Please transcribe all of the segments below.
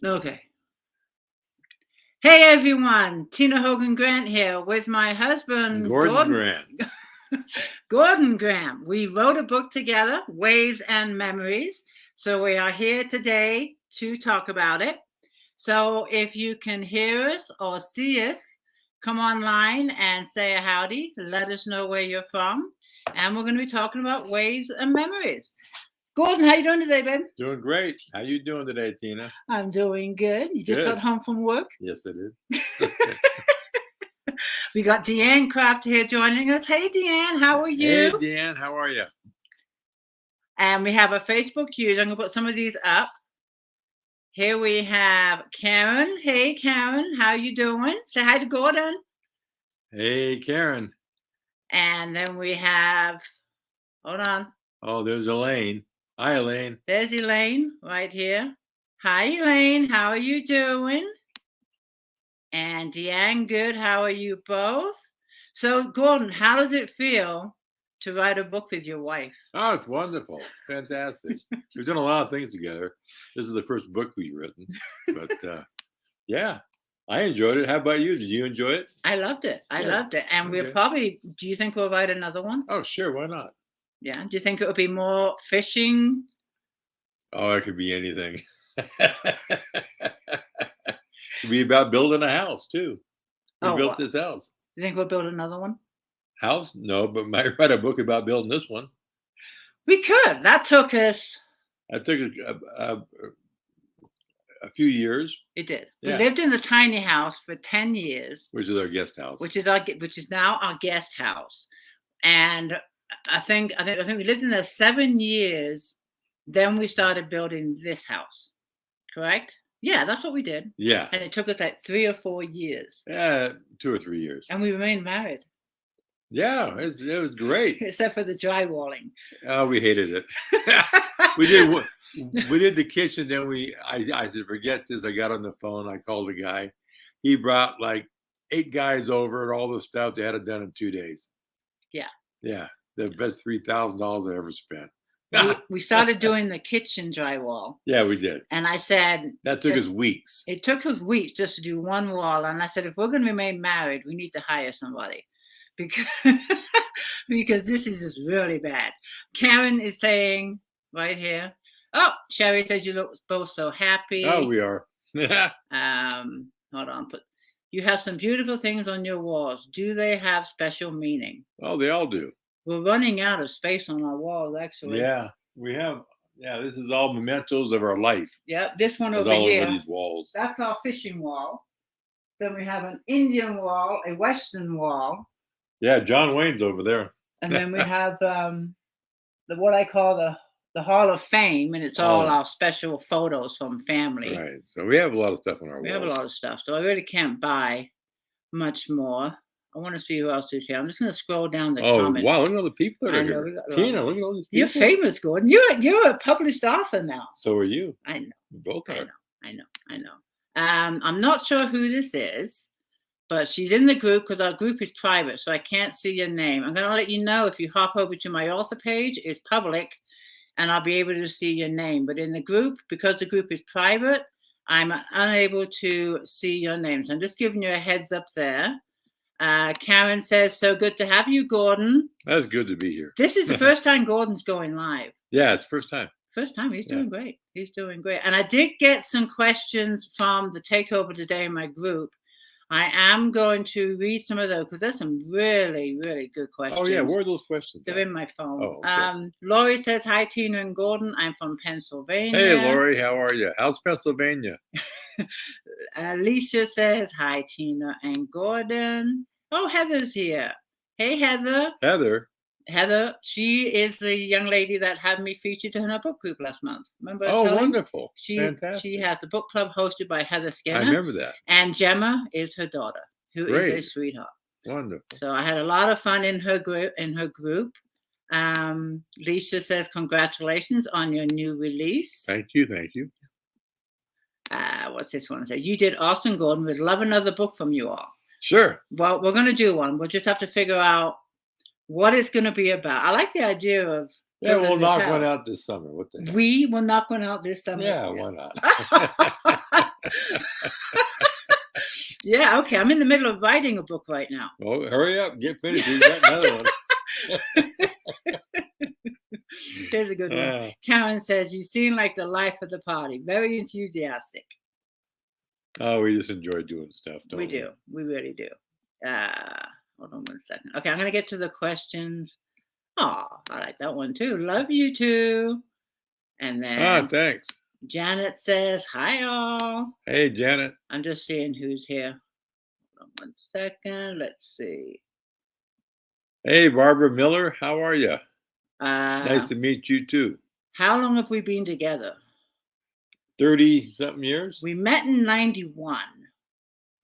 Okay. Hey everyone, Tina Hogan Grant here with my husband Gordon Grant. Gordon Grant. We wrote a book together, Waves and Memories. So we are here today to talk about it. So if you can hear us or see us, come online and say a howdy. Let us know where you're from. And we're going to be talking about waves and memories. Gordon, how you doing today, babe? Doing great. How you doing today, Tina? I'm doing good. You just got home from work? Yes, I did. We got Deanne Kraft here joining us. Hey, Deanne, how are you? Hey, Deanne, how are you? And we have a Facebook user. I'm going to put some of these up. Here we have Karen. Hey, Karen, how you doing? Say hi to Gordon. Hey, Karen. And then we have, hold on. Oh, there's Elaine. Hi, Elaine. There's Elaine right here. Hi, Elaine. How are you doing? And Deanne, good. How are you both? So, Gordon, how does it feel to write a book with your wife? Oh, it's wonderful. Fantastic. We've done a lot of things together. This is the first book we've written. But, yeah, I enjoyed it. How about you? Did you enjoy it? I loved it. I loved it. And we'll probably, do you think we'll write another one? Oh, sure. Why not? Yeah. Do you think it would be more fishing? Oh, it could be anything. It could be about building a house, too. We built this house. You think we'll build another one? House? No, but might write a book about building this one. We could. That took us. It took a few years. It did. Yeah. We lived in the tiny house for 10 years. Which is our guest house. Which is now our guest house. And I think we lived in there 7 years. Then we started building this house. Correct? Yeah, that's what we did. Yeah. And it took us like 3 or 4 years. Yeah, 2 or 3 years. And we remained married. Yeah, it was great. Except for the drywalling. Oh, we hated it. We did the kitchen, then I said, forget this. I got on the phone, I called a guy. He brought like 8 guys over and all the stuff. They had it done in 2 days. Yeah. Yeah. The best $3,000 I ever spent. We started doing the kitchen drywall. Yeah, we did. And I said... That took us weeks. It took us weeks just to do one wall. And I said, if we're going to remain married, we need to hire somebody. Because this is just really bad. Karen is saying right here. Oh, Sherry says you look both so happy. Oh, we are. Hold on. You have some beautiful things on your walls. Do they have special meaning? Oh, they all do. We're running out of space on our walls, actually. Yeah, we have. Yeah, this is all mementos of our life. Yeah, this one over here. Over these walls. That's our fishing wall. Then we have an Indian wall, a Western wall. Yeah, John Wayne's over there. And then we have what I call the Hall of Fame, and it's all our special photos from family. Right. So we have a lot of stuff on our walls. We have a lot of stuff. So I really can't buy much more. I want to see who else is here. I'm just going to scroll down the comments. Oh, wow. Look at all the people that are here. Tina, look at all these people. You're famous, Gordon. You're a published author now. So are you. I know. We both are. I know. I'm not sure who this is, but she's in the group because our group is private, so I can't see your name. I'm going to let you know if you hop over to my author page. It's public, and I'll be able to see your name. But in the group, because the group is private, I'm unable to see your names. I'm just giving you a heads up there. Karen says, so good to have you, Gordon. That's good to be here. This is the first time Gordon's going live. Yeah, it's first time. First time. He's doing great. He's doing great. And I did get some questions from the takeover today in my group. I am going to read some of those because there's some really, really good questions. Oh, yeah. Where are those questions? They're in my phone. Oh, okay. Lori says, hi, Tina and Gordon. I'm from Pennsylvania. Hey, Lori. How are you? How's Pennsylvania? Alicia says, hi, Tina and Gordon. Oh, Heather's here. Hey, Heather. Heather, she is the young lady that had me featured in her book group last month. Remember? Oh, wonderful. Fantastic. She has a book club hosted by Heather Skinner. I remember that. And Gemma is her daughter, who is a sweetheart. Wonderful. So I had a lot of fun in her group. Lisa says, congratulations on your new release. Thank you. What's this one say? You did awesome, Gordon. We'd love another book from you all. Sure. Well, we're going to do one. We'll just have to figure out what it's going to be about. I like the idea of... Yeah, we'll knock one out this summer. What the heck? We will knock one out this summer. Yeah, why not? Yeah, okay. I'm in the middle of writing a book right now. Oh, hurry up, get finished. You got another one. Here's a good one. Karen says, "You seem like the life of the party. Very enthusiastic." Oh, we just enjoy doing stuff, don't we? We do. We really do. Hold on one second. Okay, I'm going to get to the questions. Oh, I like that one too. Love you too. And then thanks. Janet says, "Hi, all." Hey, Janet. I'm just seeing who's here. Hold on one second. Let's see. Hey, Barbara Miller. How are you? Nice to meet you too. How long have we been together? 30-something years. We met in 91.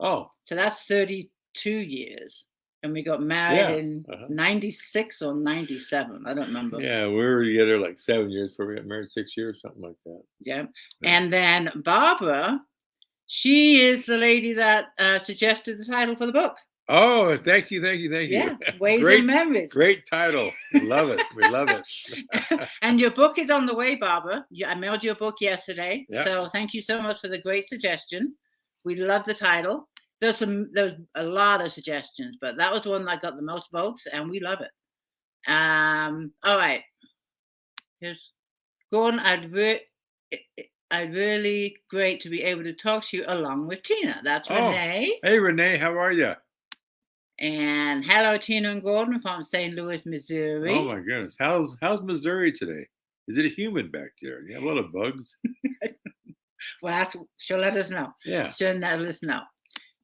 Oh. So that's 32 years. And we got married in 96 or 97. I don't remember. Yeah, we were together like 7 years before we got married, 6 years, something like that. Yeah. And then Barbara, she is the lady that suggested the title for the book. Oh, thank you. Yeah, Ways and Memories. Great title. We love it. We love it. And your book is on the way, Barbara. I mailed you a book yesterday. Yep. So thank you so much for the great suggestion. We love the title. There's a lot of suggestions, but that was the one that got the most votes, and we love it. All right. Here's Gordon. I'd really great to be able to talk to you along with Tina. That's Renee. Hey, Renee, how are you? And hello, Tina and Gordon from St. Louis, Missouri. Oh my goodness, how's Missouri today? Is it humid back there? You have a lot of bugs. Well, she'll let us know. Yeah. She'll let us know.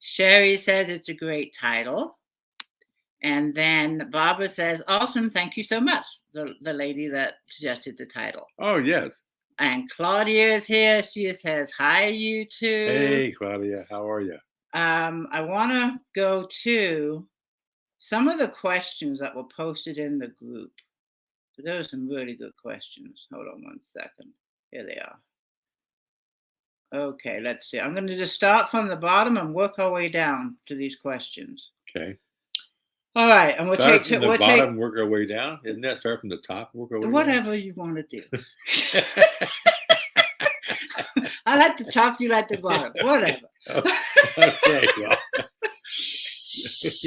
Sherry says it's a great title. And then Barbara says, "Awesome, thank you so much." The lady that suggested the title. Oh, yes. And Claudia is here. She says, "Hi, you two." Hey, Claudia, how are you? I want to go to some of the questions that were posted in the group. So there were some really good questions. Hold on one second. Here they are. Okay, let's see. I'm going to just start from the bottom and work our way down to these questions. Okay. All right, and work our way down. Isn't that start from the top? Work our way whatever down? You want to do. I like the top. You like the bottom. Whatever. Okay. Well.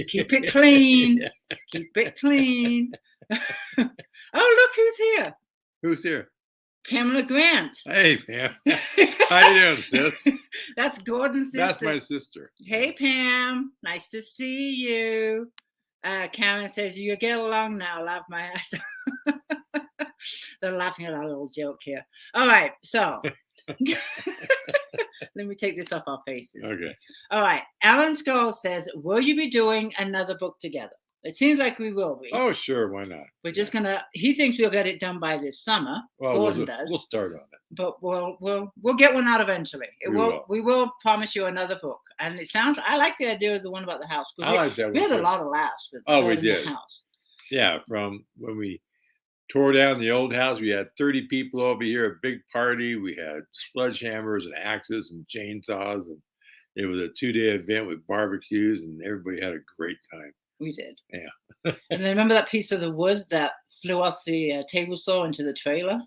Keep it clean. Keep it clean. Oh, look who's here. Who's here? Pamela Grant. Hey, Pam. How you doing, sis? That's Gordon's sister. That's my sister. Hey, Pam. Nice to see you. Karen says, "You get along now." Laugh my ass. They're laughing at our little joke here. All right, so let me take this off our faces. Okay. All right. Alan Scholl says, "Will you be doing another book together?" It seems like we will be. Oh, sure. Why not? We're just gonna. He thinks we'll get it done by this summer. Well, Gordon does. We'll start on it. But we'll get one out eventually. We will promise you another book. And it sounds. I like the idea of the one about the house. I like that one. We had too. a lot of laughs with. We did. The house. Yeah, from when we tore down the old house, we had 30 people over here, a big party. We had sledgehammers and axes and chainsaws, and it was a 2-day event with barbecues, and everybody had a great time. We did. Yeah. And then remember that piece of the wood that flew off the table saw into the trailer?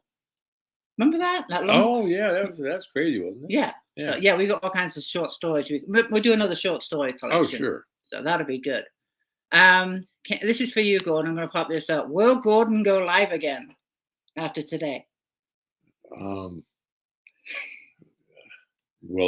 Remember that? Oh, yeah. That's crazy, wasn't it? Yeah. Yeah. So, yeah, we got all kinds of short stories. We'll do another short story collection. Oh, sure. So that'll be good. This is for you, Gordon. I'm going to pop this up. Will Gordon go live again after today? Will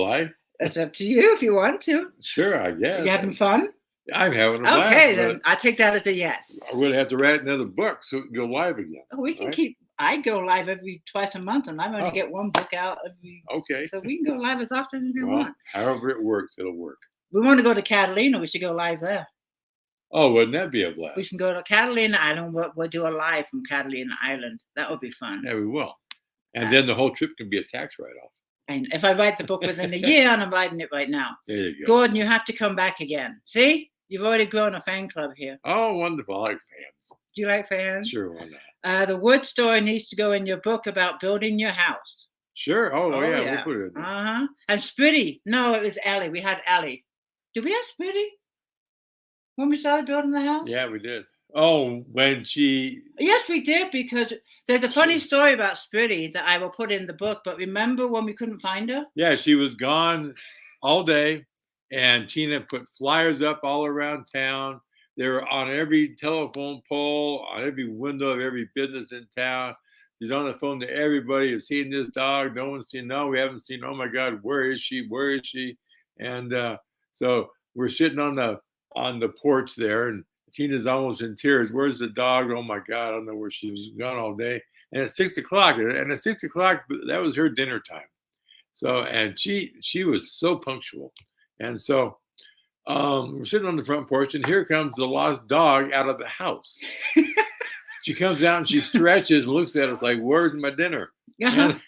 I? It's up to you if you want to. Sure, I guess. You having fun? I'm having a blast. Okay, then I take that as a yes. I'm going to have to write another book so we can go live again. Oh, we can keep. I go live twice a month, and I'm going to get one book out every. Okay. So we can go live as often as we want. However it works, it'll work. We want to go to Catalina. We should go live there. Oh, wouldn't that be a blast? We can go to Catalina Island. We'll do a live from Catalina Island. That would be fun. Yeah, we will. And then the whole trip can be a tax write-off. And if I write the book within a year, and I'm writing it right now. There you go. Gordon, you have to come back again. See? You've already grown a fan club here. Oh, wonderful. I like fans. Do you like fans? Sure, why not? The wood story needs to go in your book about building your house. Sure. Oh yeah. We'll put it in there. Uh-huh. And Spritty. No, it was Ellie. We had Ellie. Did we have Spritty when we started building the house? Yeah, we did. Oh, when she... Yes, we did, because there's a funny story about Spritty that I will put in the book, but remember when we couldn't find her? Yeah, she was gone all day. And Tina put flyers up all around town. They were on every telephone pole, on every window of every business in town. She's on the phone to everybody. You've seen this dog. No one's seen. No, we haven't seen. Oh my God, where is she? Where is she? And so we're sitting on the porch there, and Tina's almost in tears. Where's the dog? Oh my God, I don't know where she was gone all day. And at 6 o'clock, that was her dinner time. So, and she was so punctual. And so we're sitting on the front porch, and here comes the lost dog out of the house. She comes out and she stretches and looks at us like, where's my dinner? And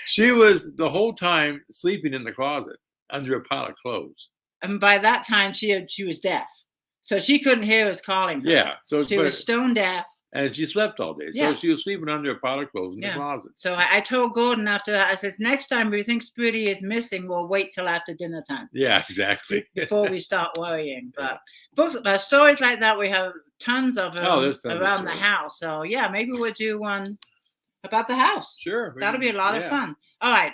she was the whole time sleeping in the closet under a pile of clothes. And by that time, she was deaf. So she couldn't hear us calling her. Yeah. So she was stone deaf. And she slept all day. So she was sleeping under a pile of clothes in the closet. So I told Gordon after that, I says, next time we think Spritty is missing, we'll wait till after dinner time. Yeah, exactly. Before we start worrying. But books, stories like that, we have tons of them around the house. So yeah, maybe we'll do one about the house. Sure. That'll be a lot of fun. All right.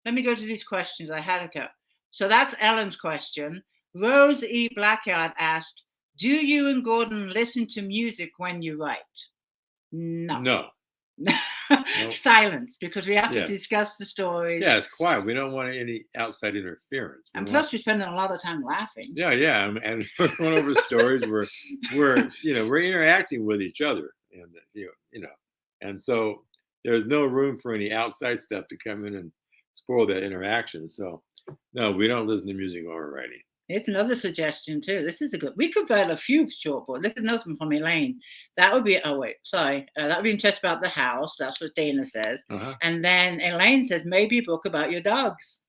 Let me go to these questions. I had a go. So that's Ellen's question. Rose E. Blackyard asked, do you and Gordon listen to music when you write? No. Silence, because we have to discuss the stories. Yeah, it's quiet. We don't want any outside interference. And plus, we're spending a lot of time laughing. Yeah. And we're going over stories. We're interacting with each other, and and so there's no room for any outside stuff to come in and spoil that interaction. So no, we don't listen to music while we're writing. Here's another suggestion too. This is a good. We could write a few short books. Look at another one from Elaine. That would be. Oh wait, sorry. That would be just about the house. That's what Dana says. And then Elaine says maybe a book about your dogs.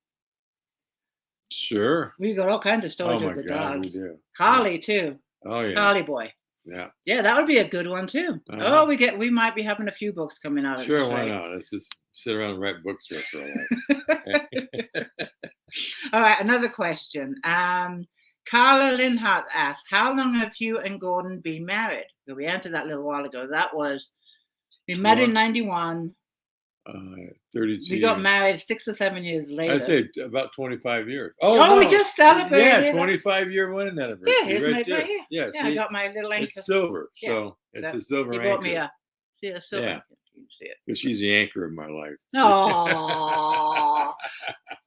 Sure. We've got all kinds of stories with the dogs. We do. Harley too. Oh yeah. Harley boy. Yeah. Yeah, that would be a good one too. Oh, we might be having a few books coming out of Sure, why not? Let's just sit around and write books for a while. All right, another question. Carla Linhart asked, how long have you and Gordon been married? Well, we answered that a little while ago. That was, we met in 91. 32 We got married 6 or 7 years later. I'd say about 25 years. No. We just celebrated. Yeah, 25-year wedding anniversary. Yeah, here's right here. Yeah, I got my little anchor. It's silver, so it's a silver anchor. He bought me a silver anchor. You can see it. Because she's the anchor of my life.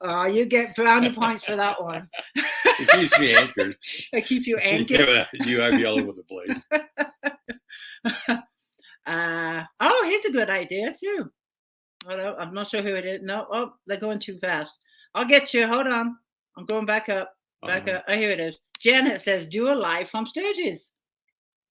Oh, you get brownie points for that one. It keeps me anchored. I keep you anchored. I'd be all over the place. Here's a good idea too. I'm not sure who it is. No, they're going too fast. I'll get you. Hold on. I'm going back up. Back up. Oh, here it is. Janet says, do a live from Sturgis.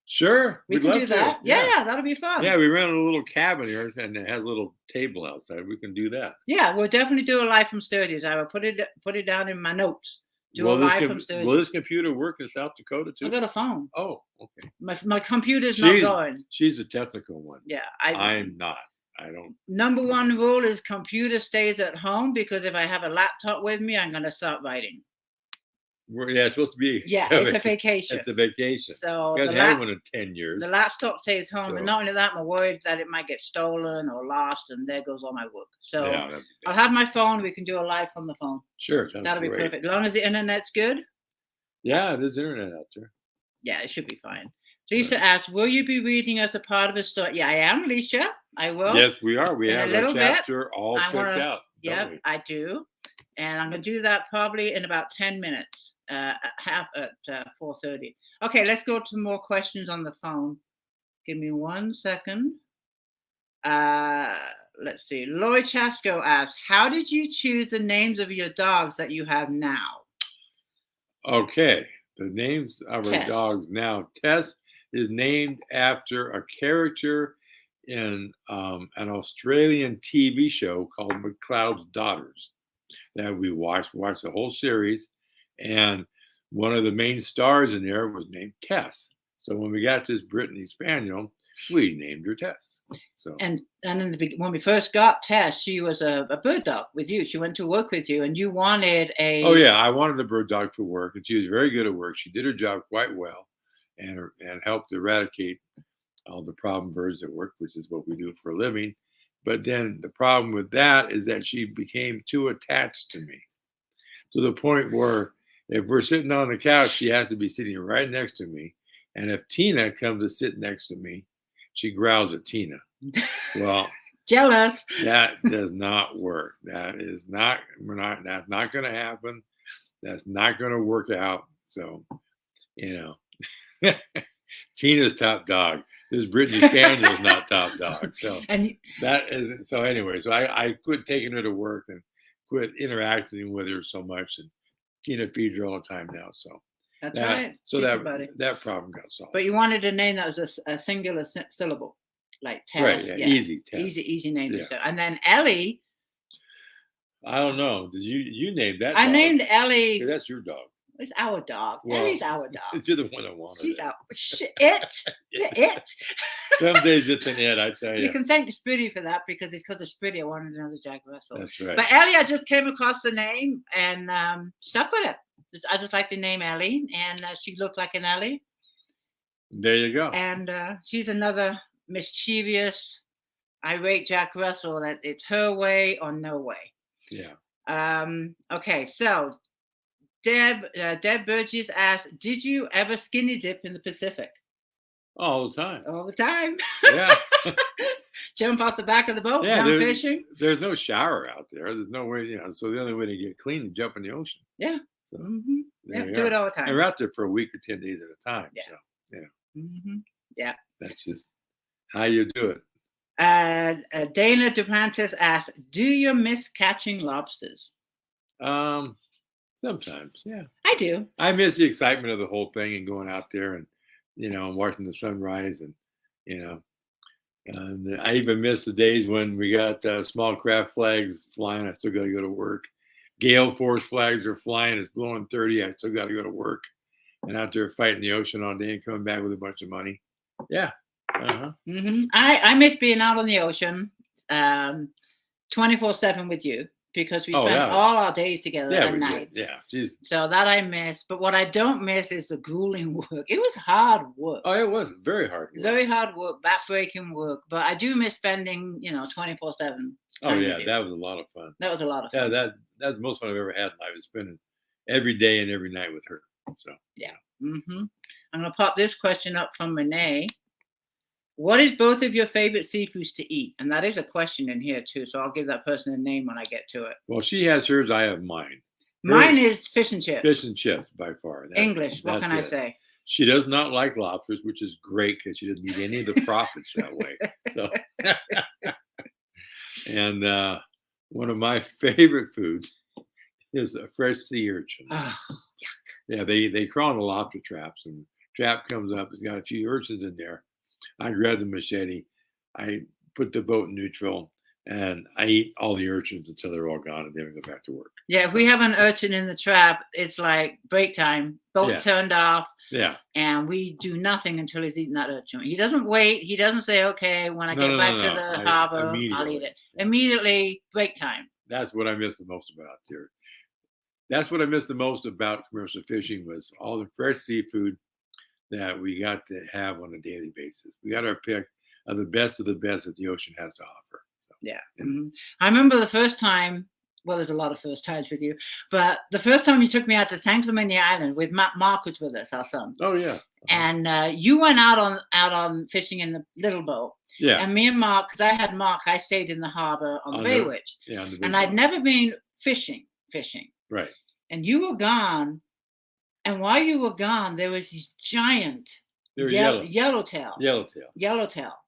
Sure. We can do that. Yeah, that'll be fun. Yeah, we rented a little cabin here and it has a little table outside. We can do that. Yeah, we'll definitely do a live from Sturgis. I will put it down in my notes. Do a live from Sturgis. Will this computer work in South Dakota too? I got a phone. Oh, okay. My computer's not going. She's a technical one. Yeah. I'm not. I don't. Number one rule is computer stays at home, because if I have a laptop with me, I'm going to start writing. It's supposed to be. Yeah, it's a vacation. It's a vacation. So I haven't had one in 10 years. The laptop stays home, and not only that, I'm worried that it might get stolen or lost, and there goes all my work. So I'll have my phone. We can do a live from the phone. Sure, that'll be perfect. As long as the internet's good. Yeah, there's internet out there. Yeah, it should be fine. Lisa asks, will you be reading as a part of a story? Yeah, I am, Alicia. I will. Yes, we are. We have a chapter all picked out. Yeah, I do. And I'm going to do that probably in about 10 minutes, at 4:30. Okay, let's go to more questions on the phone. Give me 1 second. Let's see. Lori Chasco asks, how did you choose the names of your dogs that you have now? Okay, the names of our dogs now. Tess is named after a character in an Australian TV show called McCloud's Daughters that we watched the whole series, and one of the main stars in there was named Tess. So when we got this Brittany Spaniel, we named her Tess. So and when we first got Tess, she was a bird dog with you. She went to work with you, and you wanted a. Oh yeah, I wanted a bird dog to work, and she was very good at work. She did her job quite well, and helped eradicate all the problem birds at work, which is what we do for a living. But then the problem with that is that she became too attached to me. to the point where if we're sitting on the couch, she has to be sitting right next to me. And if Tina comes to sit next to me, she growls at Tina. Well, Jealous. that does not work. That's not going to happen. That's not going to work out. So, Tina's top dog. This Brittany Spaniel's not top dog. So anyway, so I quit taking her to work and quit interacting with her so much, and Tina feeds her all the time now. So that's right. So that problem got solved. But you wanted a name that was a singular syllable, like Taz. Right, yeah. Easy, Taz. Easy name. Yeah. And then Ellie. I don't know. Did you named that? I dog. named Ellie. Yeah, that's your dog. It's our dog. Well, Ellie's our dog. You're the one that wanted She's it. out. It. Some days it's an it, I tell you. You can thank Spitty for that because it's because of Spitty I wanted another Jack Russell. That's right. But Ellie, I just came across the name and stuck with it. I just like the name Ellie, and she looked like an Ellie. There you go. And she's another mischievous, irate Jack Russell that it's her way or no way. Yeah. Okay, so Deb Burgess asked, did you ever skinny dip in the Pacific? All the time. All the time. Yeah. Jump off the back of the boat, yeah, down fishing. There's no shower out there. There's no way, so the only way to get clean is jump in the ocean. Yeah. So do it all the time. And we're out there for a week or 10 days at a time. Yeah. So, yeah. Mm-hmm. Yeah. That's just how you do it. Dana Duplantis asked, do you miss catching lobsters? Sometimes, yeah. I do. I miss the excitement of the whole thing and going out there and, watching the sunrise and, and I even miss the days when we got small craft flags flying. I still got to go to work. Gale force flags are flying. It's blowing 30. I still got to go to work and out there fighting the ocean all day and coming back with a bunch of money. Yeah. Uh-huh. Mm-hmm. I miss being out on the ocean 24/7 with you because we spent all our days together and nights. Yeah. Jeez. So that I miss. But what I don't miss is the grueling work. It was hard work. Oh, it was very hard work. Very hard work, back-breaking work. But I do miss spending, 24/7. Oh, yeah. That was a lot of fun. That was a lot of fun. Yeah, that's the most fun I've ever had in life is spending every day and every night with her. So, yeah. Mm-hmm. I'm going to pop this question up from Renee. What is both of your favorite seafoods to eat? And that is a question in here too, so I'll give that person a name when I get to it. Well, she has hers, I have mine. Mine is fish and chips. Fish and chips by far. English, what can I say? She does not like lobsters, which is great because she doesn't eat any of the profits that way. So, and one of my favorite foods is a fresh sea urchins. Oh, yeah, they crawl in the lobster traps, and trap comes up. It's got a few urchins in there. I grab the machete, I put the boat in neutral, and I eat all the urchins until they're all gone, and then we go back to work. Yeah, if we have an urchin in the trap, it's like break time. Boat turned off. Yeah. And we do nothing until he's eaten that urchin. He doesn't wait. He doesn't say, okay, when I get back to the harbor, I'll eat it. Immediately, break time. That's what I miss the most about here. That's what I miss the most about commercial fishing was all the fresh seafood that we got to have on a daily basis. We got our pick of the best that the ocean has to offer. So, yeah. Mm-hmm. I remember the first time, well, there's a lot of first times with you, but the first time you took me out to San Clemente Island with Mark was with us, our son. Oh, yeah. Uh-huh. And you went out on fishing in the little boat. Yeah. And me and Mark, because I had Mark, I stayed in the harbor on the Baywitch. Yeah. And I'd never been fishing. Right. And you were gone. And while you were gone, there was this giant yellowtail.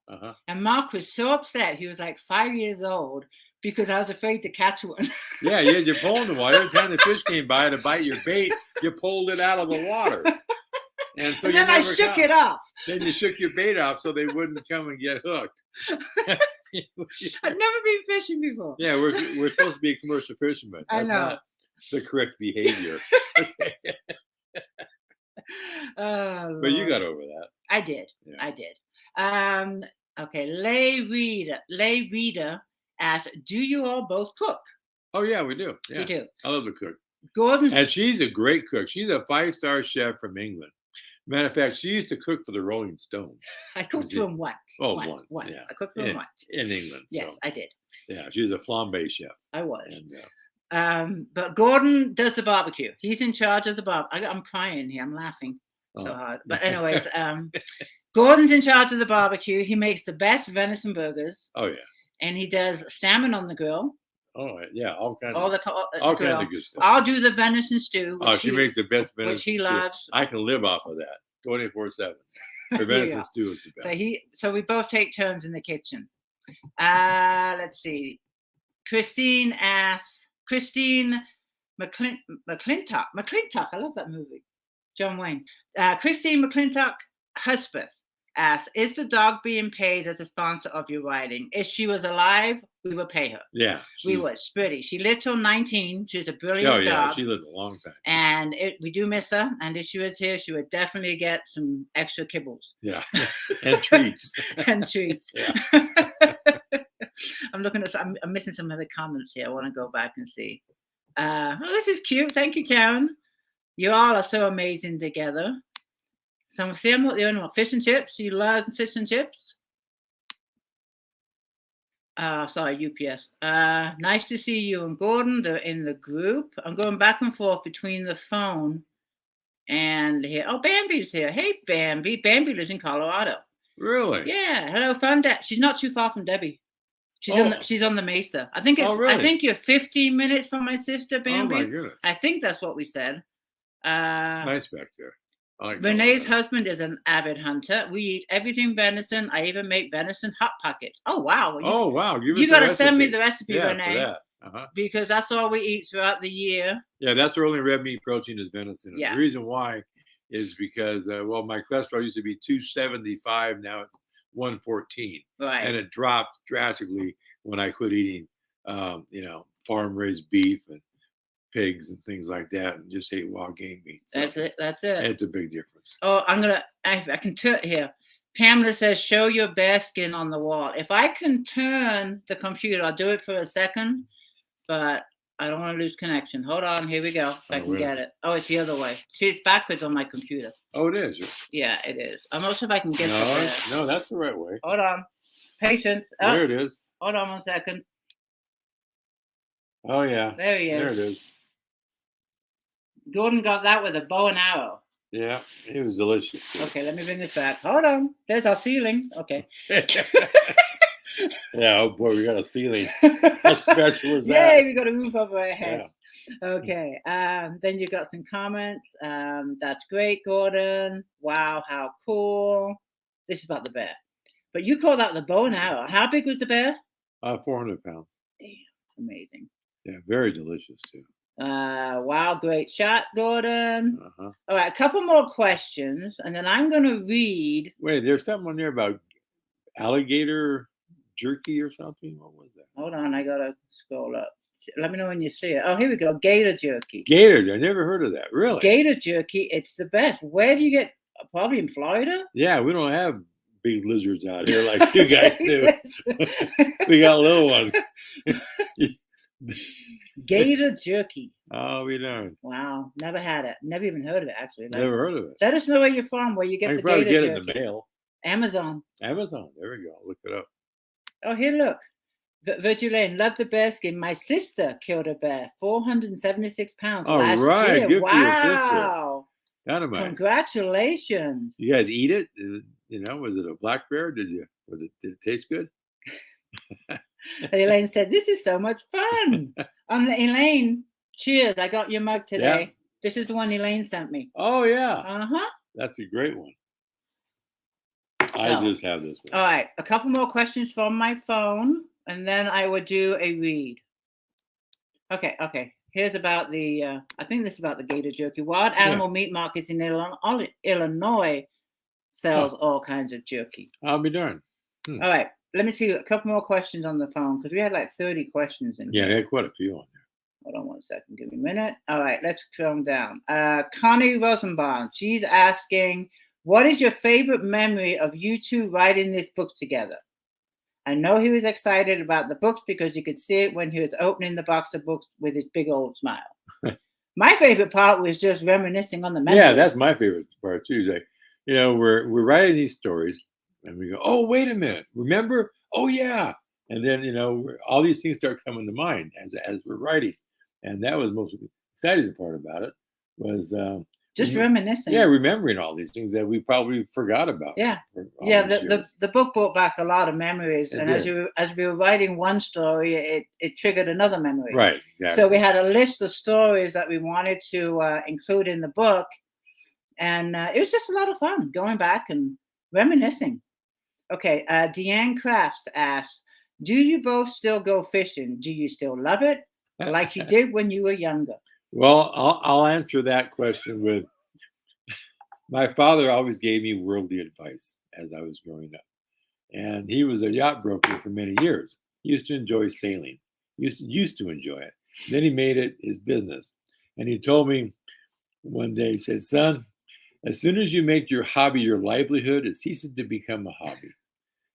Uh-huh. And Mark was so upset. He was like 5 years old because I was afraid to catch one. Yeah, you're pulling the water. Every time the fish came by to bite your bait, you pulled it out of the water. And so then I shook it off. Then you shook your bait off so they wouldn't come and get hooked. I've never been fishing before. Yeah, we're supposed to be commercial fishermen. I know. Not the correct behavior. But you got over that. I did. Yeah. I did. Okay. Lay Reader asked, do you all both cook? Oh, yeah, we do. Yeah. We do. I love to cook. And she's a great cook. She's a 5-star chef from England. Matter of fact, she used to cook for the Rolling Stones. I cooked for them once. Oh, once. Yeah. I cooked for them once. In England. Yes, I did. Yeah, she was a flambe chef. I was. And But Gordon does the barbecue. He's in charge of the I'm crying here. I'm laughing so hard. But anyways, Gordon's in charge of the barbecue. He makes the best venison burgers. Oh yeah. And he does salmon on the grill. Oh yeah, all kinds all of good stuff. I'll do the venison stew. She makes the best venison which he stew. loves. I can live off of that 24/7. The venison stew is the best. So we both take turns in the kitchen. Let's see. Christine McClintock. I love that movie. John Wayne. Christine McClintock Husband asks, is the dog being paid as a sponsor of your writing? If she was alive, we would pay her. Yeah. We would. It's pretty. She lived till 19. She's a brilliant dog. She lived a long time. And we do miss her. And if she was here, she would definitely get some extra kibbles. Yeah. And treats. And treats. Yeah. I'm looking at, I'm missing some of the comments here. I want to go back and see. This is cute. Thank you, Karen. You all are so amazing together. So see, I'm not the only one. Fish and chips. You love fish and chips? Sorry, UPS. Nice to see you and Gordon. They're in the group. I'm going back and forth between the phone and here. Oh, Bambi's here. Hey, Bambi. Bambi lives in Colorado. Really? Yeah. Hello, fun dad. She's not too far from Debbie. She's on the Mesa. I think it's. Really? I think you're 15 minutes from my sister, Bambi. Oh my goodness. I think that's what we said. It's nice back there. Renee's husband is an avid hunter. We eat everything venison. I even make venison hot pockets. Oh wow! Give us you got to send me the recipe, Renee. For that. Because that's all we eat throughout the year. Yeah, that's our only red meat protein is venison. Yeah. The reason why is because my cholesterol used to be 275. Now it's 114. Right. And it dropped drastically when I quit eating, farm raised beef and pigs and things like that, and just ate wild game meat. So that's it. It's a big difference. Oh, I can turn here. Pamela says, show your bear skin on the wall. If I can turn the computer, I'll do it for a second, but I don't want to lose connection. Hold on. Here we go. If I can get it. Oh, it's the other way. See, it's backwards on my computer. Oh, it is? Yeah, it is. I'm not sure if I can get it. No, that's the right way. Hold on. Patience. There it is. Hold on 1 second. Oh, yeah. There he is. There it is. Gordon got that with a bow and arrow. Yeah, it was delicious too. Okay, let me bring this back. Hold on. There's our ceiling. Okay. Yeah, oh boy, we got a ceiling. How special is that? Yay, we got a roof over our heads. Yeah. Okay. Then you got some comments. That's great, Gordon. Wow, how cool. This is about the bear. But you called that the bow and arrow. How big was the bear? 400 pounds. Damn, amazing. Yeah, very delicious too. Wow, great shot, Gordon. All right, a couple more questions, and then I'm going to read. Wait, there's something on there about alligator jerky or something. What was that? Hold on, I got to scroll up. Let me know when you see it. Oh, here we go. Gator jerky. Gator, I never heard of that. Really? Gator jerky, it's the best. Where do you get? Probably in Florida? Yeah, we don't have big lizards out here like you guys do. We got little ones. Gator jerky. Oh, we don't. Wow, never had it. Never even heard of it, actually. Never heard of it. Let us know where you're from, where you get the gator jerky. I can probably get jerky. it in the mail. Amazon. There we go. Look it up. Oh, here, look. Virgil Lane, love the bear skin. My sister killed a bear, 476 pounds last year. Good wow. for your sister. Dynamite. Congratulations. You guys eat it? Was it a black bear? Did it taste good? Elaine said, this is so much fun. Elaine, cheers. I got your mug today. Yeah. This is the one Elaine sent me. Oh, yeah. Uh-huh. That's a great one. I just have this one. All right. A couple more questions from my phone, and then I would do a read. Okay. Here's about I think this is about the gator jerky. Wild animal meat markets in Illinois sells all kinds of jerky. I'll be darned. All right. Let me see a couple more questions on the phone because we had like 30 questions in here. Yeah, had quite a few on there. Hold on 1 second. Give me a minute. All right, let's calm down. Connie Rosenbaum, she's asking, what is your favorite memory of you two writing this book together? I know he was excited about the books because you could see it when he was opening the box of books with his big old smile. My favorite part was just reminiscing on the memories. Yeah, that's my favorite part too. Like, we're writing these stories. And we go, oh, wait a minute. Remember? Oh, yeah. And then, all these things start coming to mind as we're writing. And that was the most exciting part about it was Just rem- reminiscing. yeah, remembering all these things that we probably forgot about. Yeah. for all Yeah, these years. the book brought back a lot of memories, It and did. as we were writing one story, it triggered another memory. Right, exactly. So we had a list of stories that we wanted to include in the book, and it was just a lot of fun going back and reminiscing. Okay, Deanne Kraft asked, "Do you both still go fishing? Do you still love it, like you did when you were younger?" Well, I'll answer that question with my father always gave me worldly advice as I was growing up. And he was a yacht broker for many years. He used to enjoy sailing, used to enjoy it. Then he made it his business. And he told me one day, he said, "Son, as soon as you make your hobby your livelihood, it ceases to become a hobby."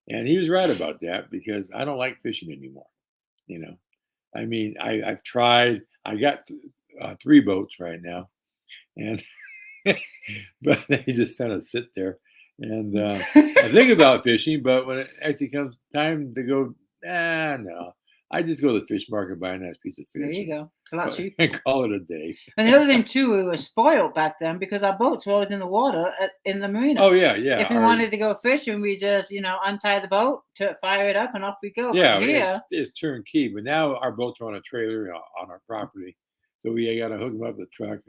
And he was right about that because I don't like fishing anymore. You know, I mean, I've tried, I got 3 boats right now. And but they just kind of sit there. And I think about fishing, but when it actually comes time to go, no. I just go to the fish market, buy a nice piece of There fish, you go. It's a lot cheaper. and call it a day. And the other thing too, we were spoiled back then because our boats were always in the water in the marina. Oh yeah, yeah. If we wanted to go fishing, we just untie the boat, fire it up, and off we go. Yeah, But here, it's turnkey. But now our boats are on a trailer on our property, so we got to hook them up with the truck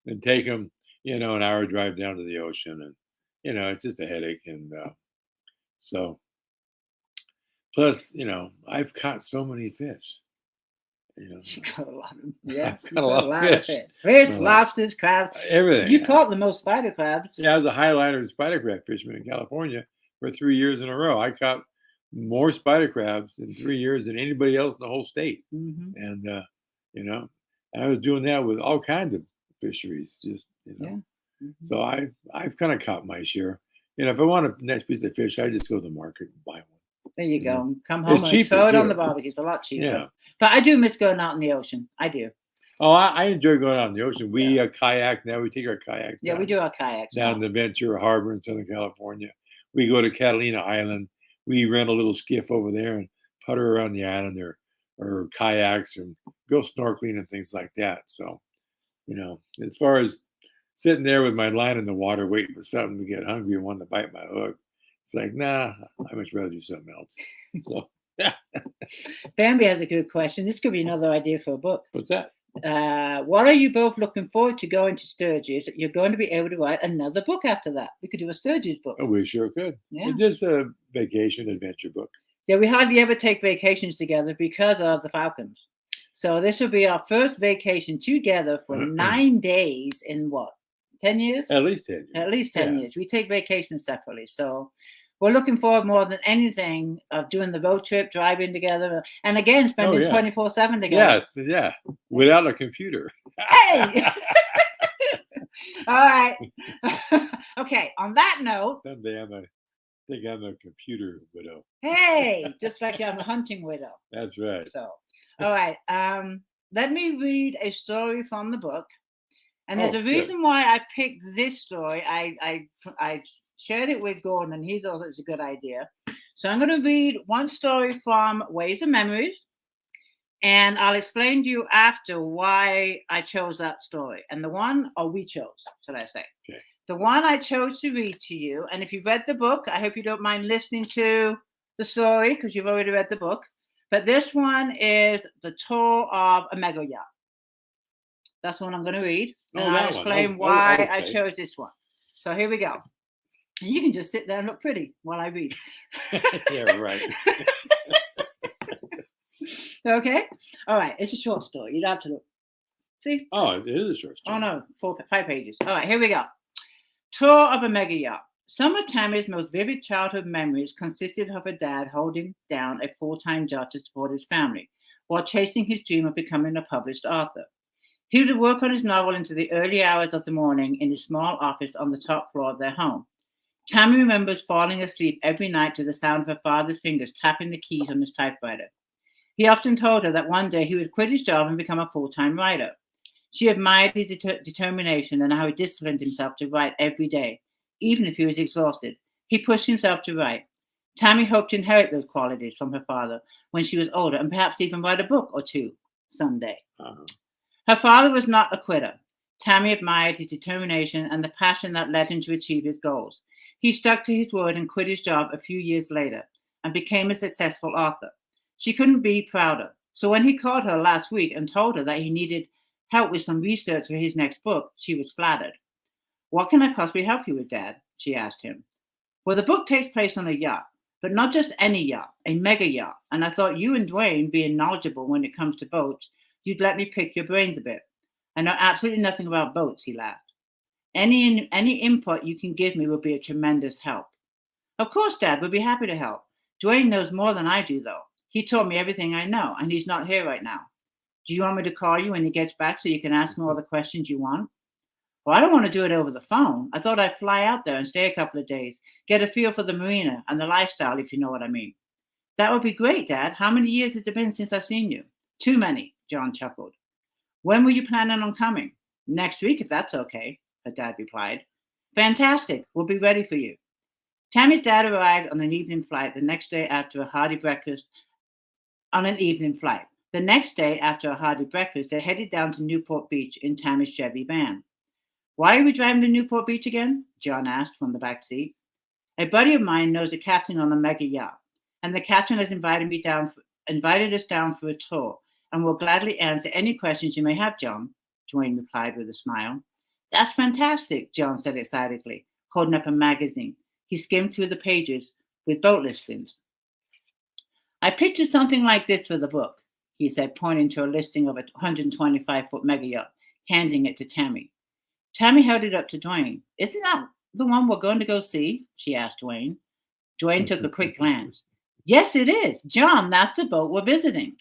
and take them, an hour drive down to the ocean, and it's just a headache. And so, plus, I've caught so many fish. you got a lot of I've got a lot of fish. Fish, lobsters, crabs. Everything. You caught the most spider crabs. Yeah, I was a Highliner spider crab fisherman in California for 3 years in a row. I caught more spider crabs in 3 years than anybody else in the whole state. Mm-hmm. And I was doing that with all kinds of fisheries. Just Yeah. Mm-hmm. So I've kind of caught my share. If I want a nice piece of fish, I just go to the market and buy one. There you go. Yeah. Come home and cheaper, throw it on too. the barbecue. It's a lot cheaper. Yeah. But I do miss going out in the ocean. I do. Oh, I enjoy going out in the ocean. We kayak now. We take our kayaks Yeah, down, we do our kayaks down to Ventura Harbor in Southern California. We go to Catalina Island. We rent a little skiff over there and putter around the island or kayaks and go snorkeling and things like that. So, as far as sitting there with my line in the water waiting for something to get hungry and wanting to bite my hook, it's like, nah, I'd much rather do something else. So, Bambi has a good question. This could be another idea for a book. What's that? What are you both looking forward to going to Sturgis? You're going to be able to write another book after that. We could do a Sturgis book. Oh, we sure could. Yeah. It's just a vacation adventure book. Yeah, we hardly ever take vacations together because of the Falcons. So this will be our first vacation together for 9 days in what? 10 years? At least 10 years. At least 10 years. We take vacations separately. So we're looking forward more than anything of doing the road trip, driving together, and again, spending 24/7 together. Yeah. Without a computer. Hey! All right. Okay, on that note. Someday I think I'm a computer widow. Hey, just like I'm a hunting widow. That's right. So, all right. Let me read a story from the book. And there's a reason why I picked this story. I shared it with Gordon, and he thought it was a good idea. So I'm going to read one story from Waves and Memories, and I'll explain to you after why I chose that story. And we chose, should I say. Okay. The one I chose to read to you, and if you've read the book, I hope you don't mind listening to the story because you've already read the book. But this one is The Tour of a Mega Yacht. That's the one I'm going to read. And I'll explain why I chose this one. So here we go. And you can just sit there and look pretty while I read. Yeah, right. Okay? All right. It's a short story. You don't have to look. See? Oh, it is a short story. Oh, no. 5 pages. All right. Here we go. Tour of a Mega Yacht. Some of Tammy's most vivid childhood memories consisted of her dad holding down a full-time job to support his family while chasing his dream of becoming a published author. He would work on his novel into the early hours of the morning in his small office on the top floor of their home. Tammy remembers falling asleep every night to the sound of her father's fingers tapping the keys on his typewriter. He often told her that one day he would quit his job and become a full-time writer. She admired his determination and how he disciplined himself to write every day, even if he was exhausted. He pushed himself to write. Tammy hoped to inherit those qualities from her father when she was older and perhaps even write a book or two someday. Uh-huh. Her father was not a quitter. Tammy admired his determination and the passion that led him to achieve his goals. He stuck to his word and quit his job a few years later and became a successful author. She couldn't be prouder. So when he called her last week and told her that he needed help with some research for his next book, she was flattered. "What can I possibly help you with, Dad?" she asked him. "Well, the book takes place on a yacht, but not just any yacht, a mega yacht. And I thought you and Dwayne, being knowledgeable when it comes to boats, you'd let me pick your brains a bit. I know absolutely nothing about boats," he laughed. Any input you can give me will be a tremendous help." "Of course, Dad, we'll be happy to help. Dwayne knows more than I do, though. He taught me everything I know, and he's not here right now. Do you want me to call you when he gets back so you can ask him all the questions you want?" "Well, I don't want to do it over the phone. I thought I'd fly out there and stay a couple of days, get a feel for the marina and the lifestyle, if you know what I mean." "That would be great, Dad. How many years has it been since I've seen you?" "Too many," John chuckled. "When were you planning on coming?" "Next week, if that's okay," her dad replied. "Fantastic. We'll be ready for you." Tammy's dad arrived on an evening flight the next day after a hearty breakfast. The next day, after a hearty breakfast, they headed down to Newport Beach in Tammy's Chevy van. "Why are we driving to Newport Beach again?" John asked from the back seat. "A buddy of mine knows a captain on a mega yacht, and the captain has invited us down for a tour, and will gladly answer any questions you may have, John," Dwayne replied with a smile. "That's fantastic," John said excitedly, holding up a magazine. He skimmed through the pages with boat listings. "I pictured something like this for the book," he said, pointing to a listing of a 125-foot mega yacht, handing it to Tammy. Tammy held it up to Dwayne. "Isn't that the one we're going to go see?" she asked Dwayne. Dwayne took a quick glance. "Yes, it is. John, that's the boat we're visiting."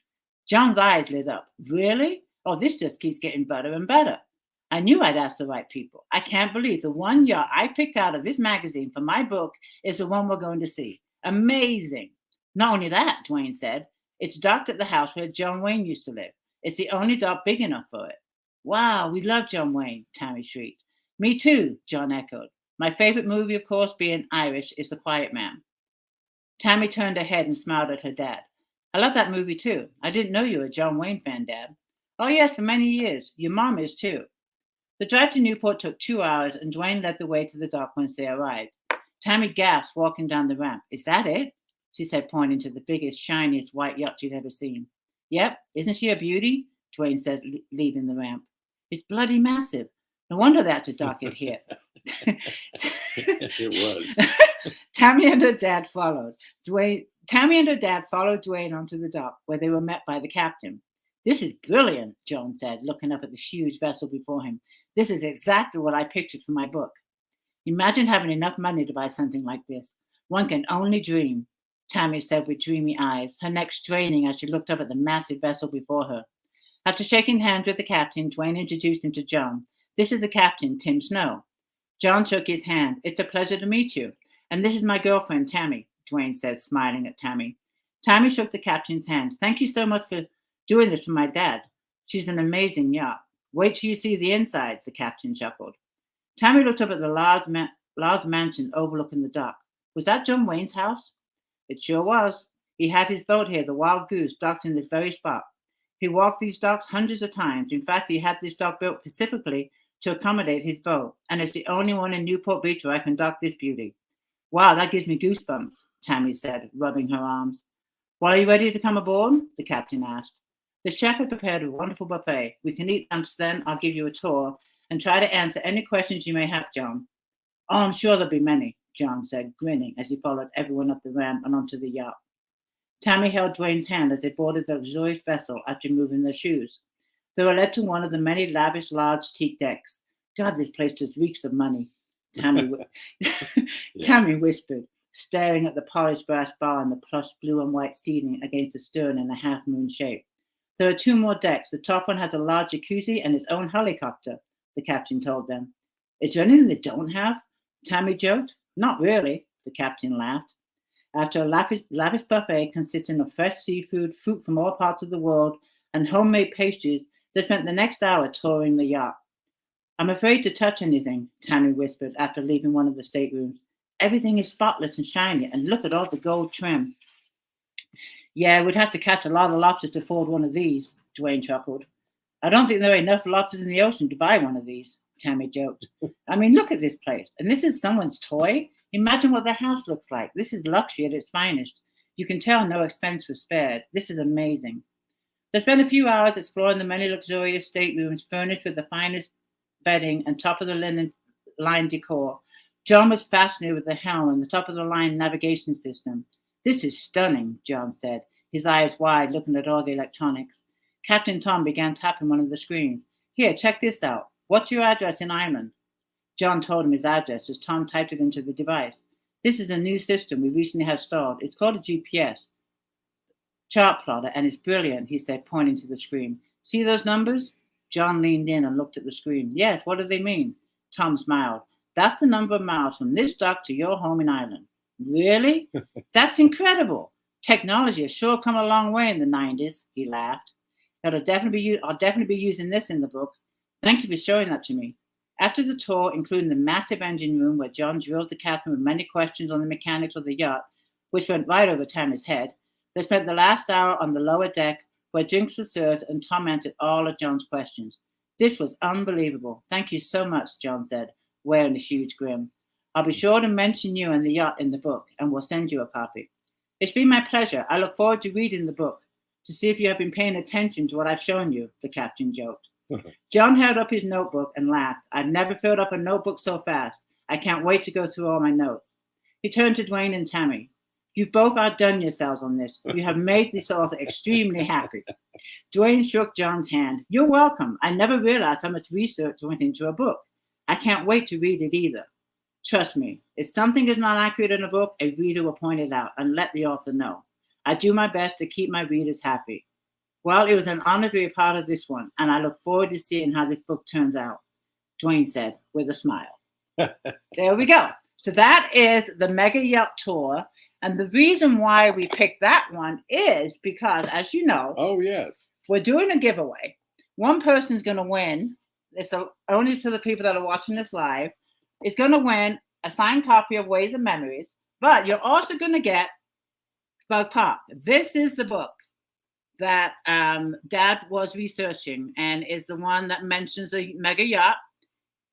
John's eyes lit up. "Really? Oh, this just keeps getting better and better. I knew I'd asked the right people. I can't believe the one yacht I picked out of this magazine for my book is the one we're going to see. Amazing." "Not only that," Dwayne said, "it's docked at the house where John Wayne used to live. It's the only dock big enough for it." "Wow, we love John Wayne," Tammy shrieked. "Me too," John echoed. "My favorite movie, of course, being Irish, is The Quiet Man." Tammy turned her head and smiled at her dad. "I love that movie too. I didn't know you were a John Wayne fan, Dad." "Oh, yes, for many years. Your mom is too." The drive to Newport took 2 hours, and Dwayne led the way to the dock once they arrived. Tammy gasped walking down the ramp. "Is that it?" she said, pointing to the biggest, shiniest white yacht she'd ever seen. "Yep, isn't she a beauty?" Dwayne said, leaving the ramp. "It's bloody massive. No wonder that's a dock it here." It was. Tammy and her dad followed Dwayne onto the dock, where they were met by the captain. "This is brilliant," John said, looking up at the huge vessel before him. "This is exactly what I pictured for my book." "Imagine having enough money to buy something like this. One can only dream," Tammy said with dreamy eyes, her neck straining as she looked up at the massive vessel before her. After shaking hands with the captain, Dwayne introduced him to John. "This is the captain, Tim Snow." John shook his hand. "It's a pleasure to meet you. And this is my girlfriend, Tammy," Dwayne said, smiling at Tammy. Tammy shook the captain's hand. "Thank you so much for doing this for my dad. She's an amazing yacht. Wait till you see the inside," the captain chuckled. Tammy looked up at the large mansion overlooking the dock. "Was that John Wayne's house?" "It sure was. He had his boat here, the Wild Goose, docked in this very spot. He walked these docks hundreds of times. In fact, he had this dock built specifically to accommodate his boat, and it's the only one in Newport Beach where I can dock this beauty." "Wow, that gives me goosebumps," Tammy said, rubbing her arms. "Well, are you ready to come aboard?" the captain asked. "The chef had prepared a wonderful buffet. We can eat lunch, then I'll give you a tour and try to answer any questions you may have, John." "Oh, I'm sure there'll be many," John said, grinning as he followed everyone up the ramp and onto the yacht. Tammy held Dwayne's hand as they boarded the luxurious vessel after removing their shoes. They were led to one of the many lavish, large teak decks. "God, this place just reeks of money," Tammy whispered, staring at the polished brass bar and the plush blue and white ceiling against the stern in a half-moon shape. "There are 2 more decks. The top one has a large jacuzzi and its own helicopter," the captain told them. "Is there anything they don't have?" Tammy joked. "Not really," the captain laughed. After a lavish buffet consisting of fresh seafood, fruit from all parts of the world, and homemade pastries, they spent the next hour touring the yacht. "I'm afraid to touch anything," Tammy whispered after leaving one of the staterooms. "Everything is spotless and shiny, and look at all the gold trim." "Yeah, we'd have to catch a lot of lobsters to afford one of these," Dwayne chuckled. I don't think there are enough lobsters in the ocean to buy one of these, Tammy joked. I mean, look at this place. And this is someone's toy? Imagine what the house looks like. This is luxury at its finest. You can tell no expense was spared. This is amazing. They spent a few hours exploring the many luxurious staterooms furnished with the finest bedding and top of the linen line decor. John was fascinated with the helm and the top of the line navigation system. This is stunning, John said, his eyes wide, looking at all the electronics. Captain Tom began tapping one of the screens. Here, check this out. What's your address in Ireland? John told him his address as Tom typed it into the device. This is a new system we recently have installed. It's called a GPS chart plotter, and it's brilliant, he said, pointing to the screen. See those numbers? John leaned in and looked at the screen. Yes, what do they mean? Tom smiled. That's the number of miles from this dock to your home in Ireland. Really? That's incredible. Technology has sure come a long way in the 90s, he laughed. I'll definitely be using this in the book. Thank you for showing that to me. After the tour, including the massive engine room where John drilled the captain with many questions on the mechanics of the yacht, which went right over Tammy's head, they spent the last hour on the lower deck where drinks were served and Tom answered all of John's questions. This was unbelievable. Thank you so much, John said, wearing a huge grin. I'll be sure to mention you and the yacht in the book, and we'll send you a copy. It's been my pleasure. I look forward to reading the book to see if you have been paying attention to what I've shown you, the captain joked. John held up his notebook and laughed. I've never filled up a notebook so fast. I can't wait to go through all my notes. He turned to Dwayne and Tammy. You've both outdone yourselves on this. You have made this author extremely happy. Dwayne shook John's hand. You're welcome. I never realized how much research went into a book. I can't wait to read it either. Trust me, if something is not accurate in a book, a reader will point it out and let the author know. I do my best to keep my readers happy. Well, it was an honor to be a part of this one, and I look forward to seeing how this book turns out, Dwayne said with a smile. There we go. So that is the Mega Yacht Tour. And the reason why we picked that one is because, as you know, we're doing a giveaway. One person's going to win. It's only to the people that are watching this live. Is going to win a signed copy of Ways and Memories, but you're also going to get Bug Park. This is the book that Dad was researching and is the one that mentions the mega yacht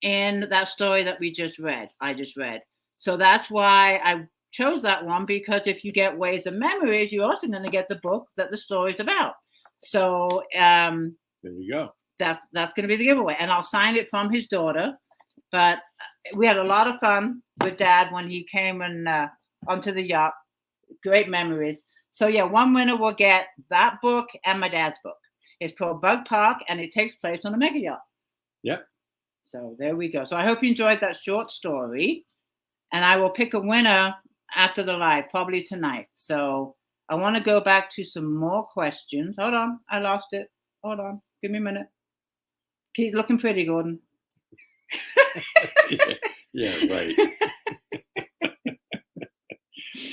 in that story that I just read. So that's why I chose that one, because if you get Ways and Memories, you're also going to get the book that the story's about. So there you go. That's going to be the giveaway, and I'll sign it from his daughter. But we had a lot of fun with Dad when he came and onto the yacht. Great memories. So yeah, one winner will get that book and my dad's book. It's called Bug Park, and it takes place on a mega yacht. Yep. So there we go. So I hope you enjoyed that short story, and I will pick a winner after the live, probably tonight. So I want to go back to some more questions. Hold on, I lost it. Hold on, give me a minute. Keep looking pretty, Gordon. yeah, right.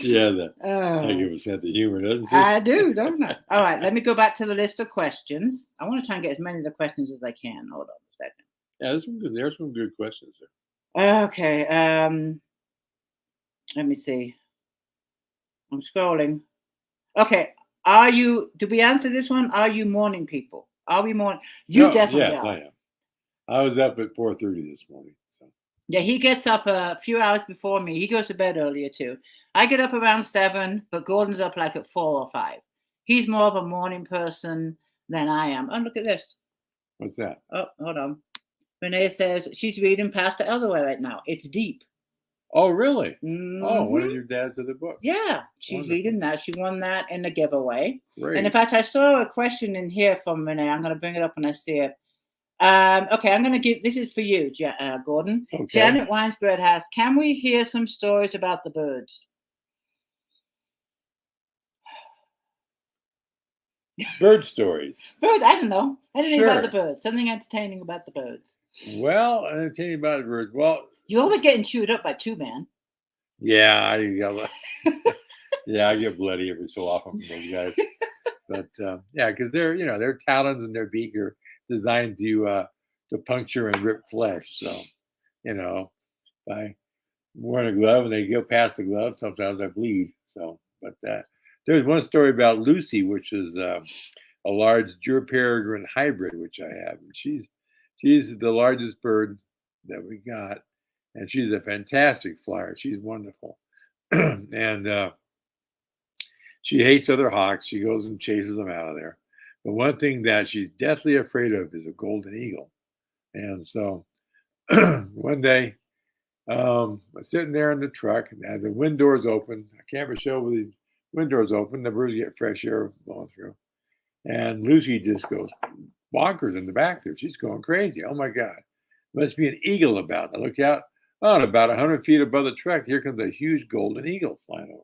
Yeah, that I give a sense of humor, doesn't she? I do, don't I? All right, let me go back to the list of questions. I want to try and get as many of the questions as I can. Hold on a second. Yeah, there's some good questions there. Okay, let me see. I'm scrolling. Okay, did we answer this one? Are you morning people? Are we morning? Definitely yes, are. I am. I was up at 4:30 this morning. So. Yeah, he gets up a few hours before me. He goes to bed earlier too. I get up around 7, but Gordon's up like at 4 or 5. He's more of a morning person than I am. Oh, look at this. What's that? Oh, hold on. Renee says she's reading Pastor Elderway right now. It's deep. Oh, really? Mm-hmm. Oh, one of your dad's of the book. Yeah, she's reading that. She won that in the giveaway. Great. And in fact, I saw a question in here from Renee. I'm going to bring it up when I see it. Okay, I'm going to give, this is for you, Gordon. Okay. Janet Weinsberg has, can we hear some stories about the birds? Bird stories. Bird, I don't know. Anything about the birds. Something entertaining about the birds. Well, entertaining about the birds. Well, you're always getting chewed up by 2 Man. Yeah, I get bloody every so often from those guys. But yeah, because their talons and their beak are designed to puncture and rip flesh. So, if I wear a glove and they go past the glove, sometimes I bleed. So, but there's one story about Lucy, which is a large peregrine hybrid, which I have, and she's the largest bird that we got, and she's a fantastic flyer. She's wonderful, and she hates other hawks. She goes and chases them out of there. But one thing that she's deathly afraid of is a golden eagle. And so one day, I'm sitting there in the truck, and the wind doors open. I can't ever show with these wind doors open. The birds get fresh air blowing through. And Lucy just goes bonkers in the back there. She's going crazy. Oh my God. Must be an eagle about. I look out. Oh, and about 100 feet above the truck, here comes a huge golden eagle flying over.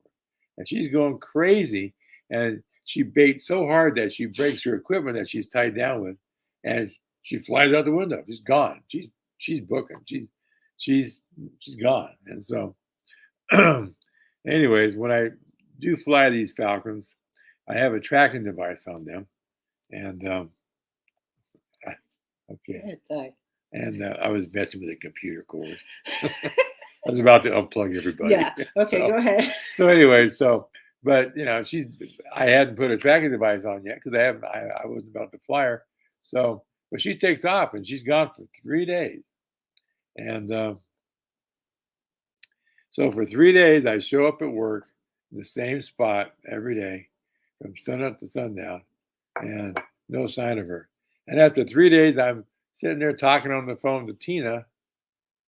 And she's going crazy. And she baits so hard that she breaks her equipment that she's tied down with. And she flies out the window. She's gone. She's booking. She's gone. And so anyways, when I do fly these falcons, I have a tracking device on them. And okay. And I was messing with a computer cord. I was about to unplug everybody. Yeah. Okay, go ahead. So anyway, but I hadn't put a tracking device on yet because I wasn't about to fly her. So, but she takes off and she's gone for 3 days. And so for 3 days, I show up at work in the same spot every day from sunup to sundown, and no sign of her. And after 3 days, I'm sitting there talking on the phone to Tina,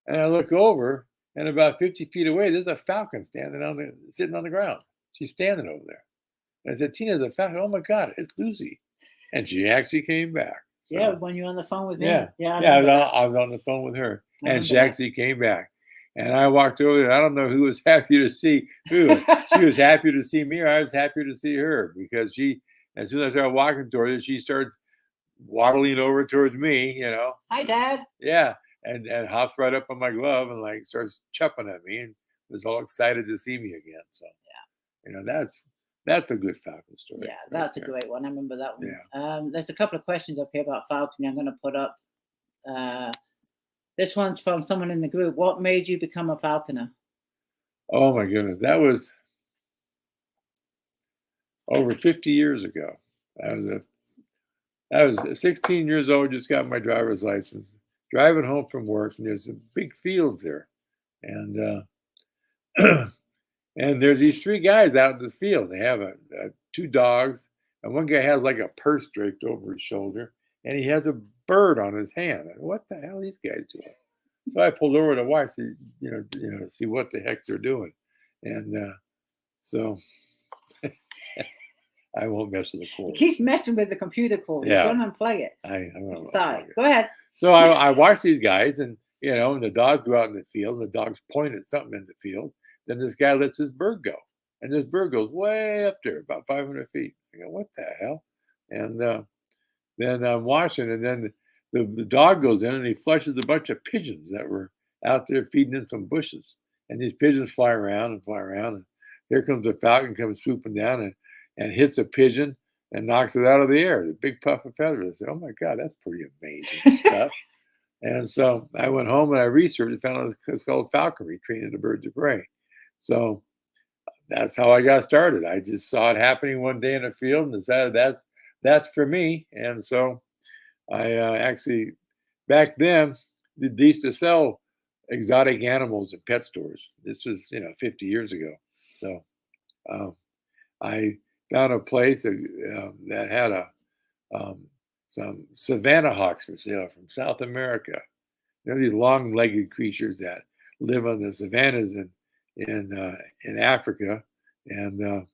and I look over, and about 50 feet away, there's a falcon sitting on the ground. She's standing over there. And I said, Tina's a falcon. Oh my God, it's Lucy. And she actually came back. So, yeah, when you're on the phone with me. Yeah, I was on the phone with her, and she actually came back. And I walked over there. I don't know who was happy to see who. She was happy to see me, or I was happy to see her, because as soon as I started walking towards her, she starts waddling over towards me, Hi, Dad. Yeah, and hops right up on my glove and like starts chupping at me and was all excited to see me again. So yeah, that's a good falcon story. Yeah, that's a great one. I remember that one. Yeah. There's a couple of questions up here about falconry I'm going to put up. This one's from someone in the group. What made you become a falconer? Oh my goodness, that was over 50 years ago. I was 16 years old, just got my driver's license, driving home from work, and there's some big fields there. And and there's these 3 guys out in the field. They have 2 dogs, and one guy has like a purse draped over his shoulder, and he has a bird on his hand. What the hell are these guys doing? So I pulled over to watch, to see what the heck they're doing. And so I won't mess with the cord. He's messing with the computer cord. Yeah. He's going to unplug it. I'm going to Sorry. Go ahead. So I watch these guys, and and the dogs go out in the field, and the dogs point at something in the field. Then this guy lets his bird go, and this bird goes way up there, about 500 feet. I go, what the hell? And then I'm watching, and then the dog goes in, and he flushes a bunch of pigeons that were out there feeding in some bushes. And these pigeons fly around, and here comes a falcon, comes swooping down and hits a pigeon and knocks it out of the air. The big puff of feathers. I said, oh my God, that's pretty amazing stuff. And so I went home and I researched and found out it's called falconry, training the birds of prey. So that's how I got started. I just saw it happening one day in a field and decided that's for me. And so I actually, back then, they used to sell exotic animals in pet stores. This was 50 years ago. So I found a place that had some Savannah hawks for sale from South America. They're these long-legged creatures that live on the savannas in Africa, and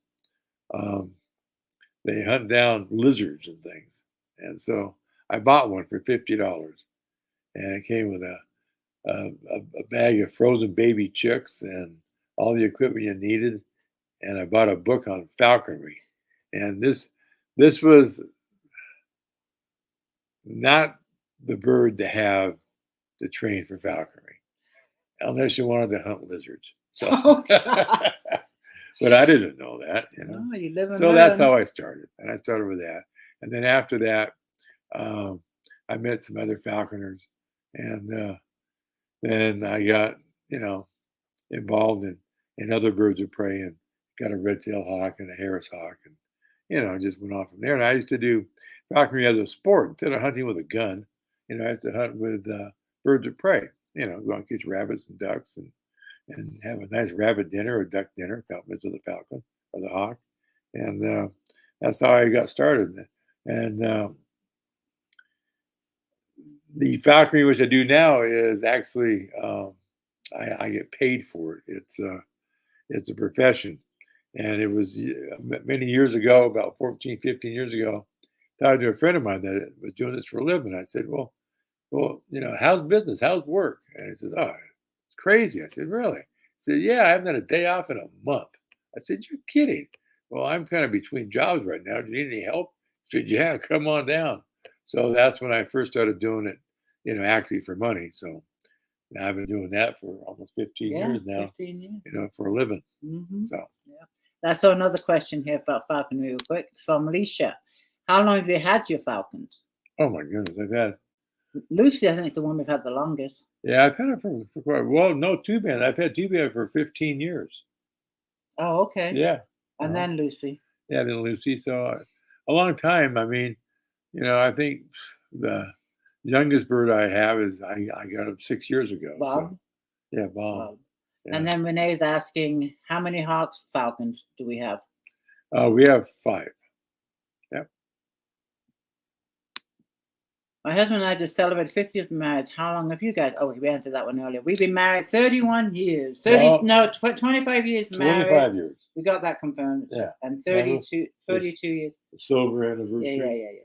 they hunt down lizards and things. And so I bought one for $50, and it came with a bag of frozen baby chicks and all the equipment you needed. And I bought a book on falconry. And this was not the bird to have to train for falconry, unless you wanted to hunt lizards. So, but I didn't know that, Oh, you live and So learn. that's how I started, and I started with that. And then after that, I met some other falconers, and then I got involved in other birds of prey, and got a red-tailed hawk and a Harris hawk, just went off from there. And I used to do falconry as a sport instead of hunting with a gun. I used to hunt with birds of prey. Go and catch rabbits and ducks and have a nice rabbit dinner or duck dinner, with the falcon or the hawk, and that's how I got started. And the falconry, which I do now, is actually I get paid for it. It's a profession, and it was many years ago, about 14, 15 years ago. I talked to a friend of mine that was doing this for a living. I said, well, how's business? How's work? And he said, oh, it's crazy. I said, really? He said, yeah, I haven't had a day off in a month. I said, you're kidding. Well, I'm kind of between jobs right now. Do you need any help? He said, yeah, come on down. So that's when I first started doing it, actually for money. So now I've been doing that for almost 15 years now. 15 years. For a living. Mm-hmm. So yeah. That's another question here about falconry real quick from Alicia. How long have you had your falcons? Oh my goodness, I've had Lucy, I think, is the one we've had the longest. Yeah, I've had it for quite well. No, two-band. I've had two-band for 15 years. Oh, okay. Yeah. And then Lucy. Yeah, then Lucy. So a long time. I mean, I think the youngest bird I have is I got him 6 years ago. Bob. So, yeah, Bob. Yeah. And then Renee's asking, how many hawks falcons do we have? We have 5. Yep. My husband and I just celebrated 50th marriage. How long have you guys? Oh, we answered that one earlier. We've been married 31 years. 25 years married. 25 years. We got that confirmed. Yeah. And 32 years. Silver anniversary.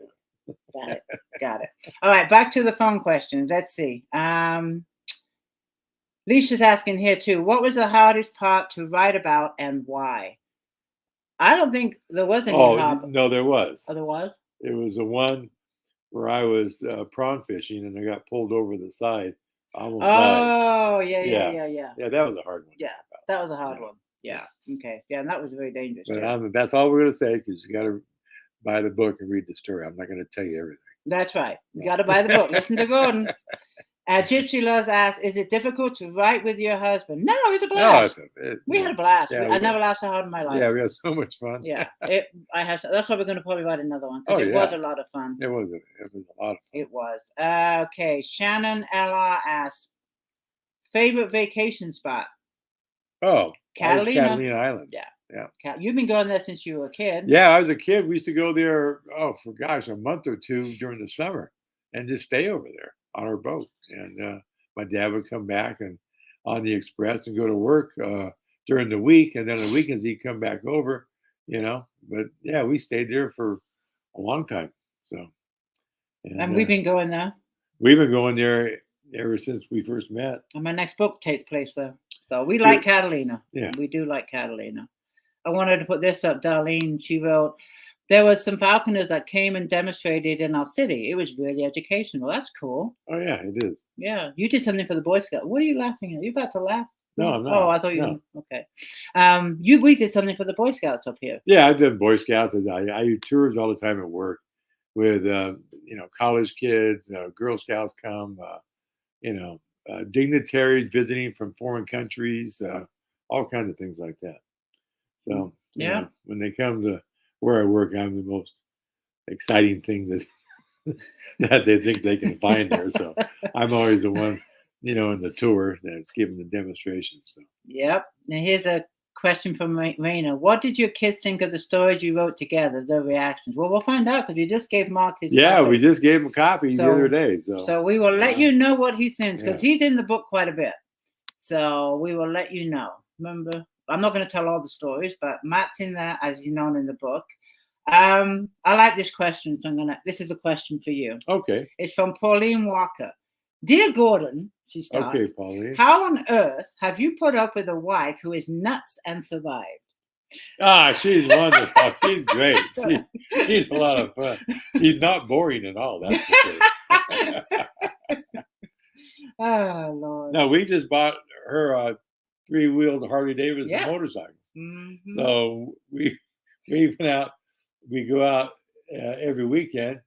Yeah. Got it. All right, back to the phone questions. Let's see. Lisa's asking here too, what was the hardest part to write about and why? I don't think there was any hard. No, there was. Oh, there was? It was the one where I was prawn fishing and I got pulled over the side. I almost died. Yeah, that was a hard one. Yeah, that was a hard one. Yeah, okay. Yeah, and that was very dangerous. But that's all we're going to say, because you got to buy the book and read the story. I'm not going to tell you everything. That's right. You got to buy the book. Listen to Gordon. Gypsy Loves asks, is it difficult to write with your husband? No, it was a blast. We had a blast. Yeah, I never laughed so hard in my life. Yeah, we had so much fun. Yeah, that's why we're going to probably write another one, because it was a lot of fun. It was a lot of fun. It was. Okay, Shannon LR asks, favorite vacation spot? Oh, Catalina. Catalina Island. Yeah. You've been going there since you were a kid. Yeah, I was a kid. We used to go there, a month or two during the summer and just stay over there on our boat. And my dad would come back and on the express and go to work during the week. And then on the weekends, he'd come back over, But yeah, we stayed there for a long time. So. And we've been going there. We've been going there ever since we first met. And my next book takes place there. So we like Catalina. Yeah. We do like Catalina. I wanted to put this up. Darlene, she wrote, there was some falconers that came and demonstrated in our city. It was really educational. That's cool. Oh, yeah, it is. Yeah. You did something for the Boy Scouts. What are you laughing at? You about to laugh? No, I'm not. Oh, I thought you were. Okay. We did something for the Boy Scouts up here. Yeah, I've done Boy Scouts. I do tours all the time at work with, college kids. Girl Scouts come, dignitaries visiting from foreign countries, all kinds of things like that. So, when they come to where I work, I'm the most exciting thing that they think they can find there. So I'm always the one, in the tour that's giving the demonstrations. So. Yep. Now here's a question from Raina. What did your kids think of the stories you wrote together, their reactions? Well, we'll find out, because you just gave Mark his copy. We just gave him a copy the other day. So we will let you know what he thinks, because he's in the book quite a bit. So we will let you know. Remember, I'm not going to tell all the stories, but Matt's in there, as you know, in the book. I like this question, so this is a question for you. Okay. It's from Pauline Walker. Dear Gordon, she starts. Okay, Pauline. How on earth have you put up with a wife who is nuts and survived? She's wonderful. She's great. She's a lot of fun. She's not boring at all. That's for sure. Oh, Lord. No, we just bought her a 3-wheeled Harley Davidson motorcycle. Mm-hmm. So we went out. We go out every weekend,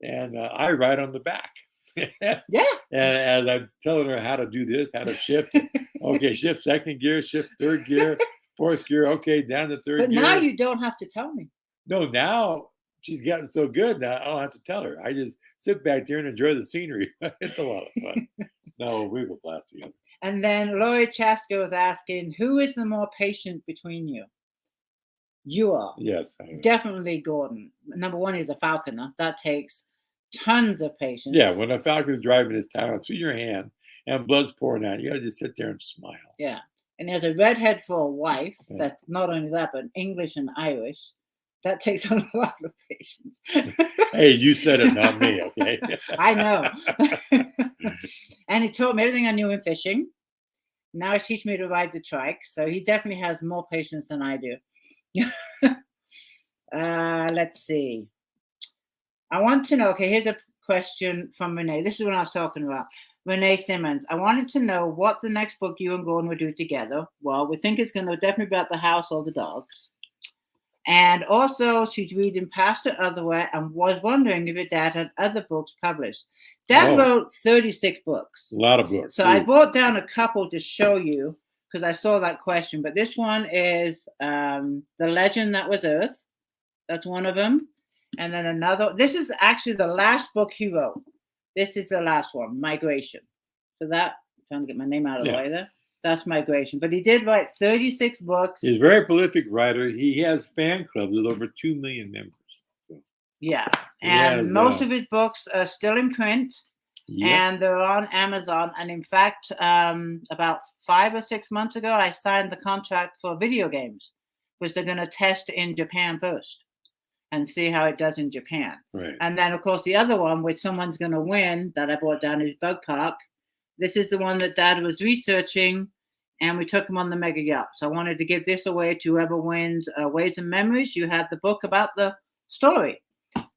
and I ride on the back. Yeah. And as I'm telling her how to do this, how to shift. Okay, shift second gear, shift third gear, fourth gear. Okay, down to third gear. But now you don't have to tell me. No, now she's gotten so good now I don't have to tell her. I just sit back there and enjoy the scenery. It's a lot of fun. No, we have a blast together. And then Lori Chasko is asking, who is the more patient between you? You are. Yes, I am. Definitely Gordon. Number one, he's a falconer. That takes tons of patience. Yeah, when a falcon's driving his talon through your hand and blood's pouring out, you got to just sit there and smile. Yeah. And there's a redhead for a wife. Yeah. That's not only that, but English and Irish. That takes a lot of patience. Hey, you said it, not me, okay? I know. And he taught me everything I knew in fishing. Now he's teaching me to ride the trike. So he definitely has more patience than I do. Let's see. I want to know, okay, here's a question from Renee. This is what I was talking about. Renee Simmons. I wanted to know what the next book you and Gordon would do together. Well, we think it's going to definitely be about the house or the dogs. And also, she's reading Past the Otherwhere and was wondering if your dad had other books published. Dad wrote 36 books. A lot of books. So I brought down a couple to show you because I saw that question. But this one is The Legend That Was Earth. That's one of them. And then another. This is actually the last book he wrote. This is the last one, Migration. So that, I'm trying to get my name out of the way there. That's Migration. But he did write 36 books. He's a very prolific writer. He has fan clubs with over 2 million members. So. Yeah. And most of his books are still in print. Yep. And they're on Amazon. And in fact, about 5 or 6 months ago, I signed the contract for video games, which they're going to test in Japan first and see how it does in Japan. Right. And then, of course, the other one, which someone's going to win, that I brought down is Bug Park. This is the one that Dad was researching, and we took him on the mega yacht. So I wanted to give this away to whoever wins Waves and Memories. You have the book about the story.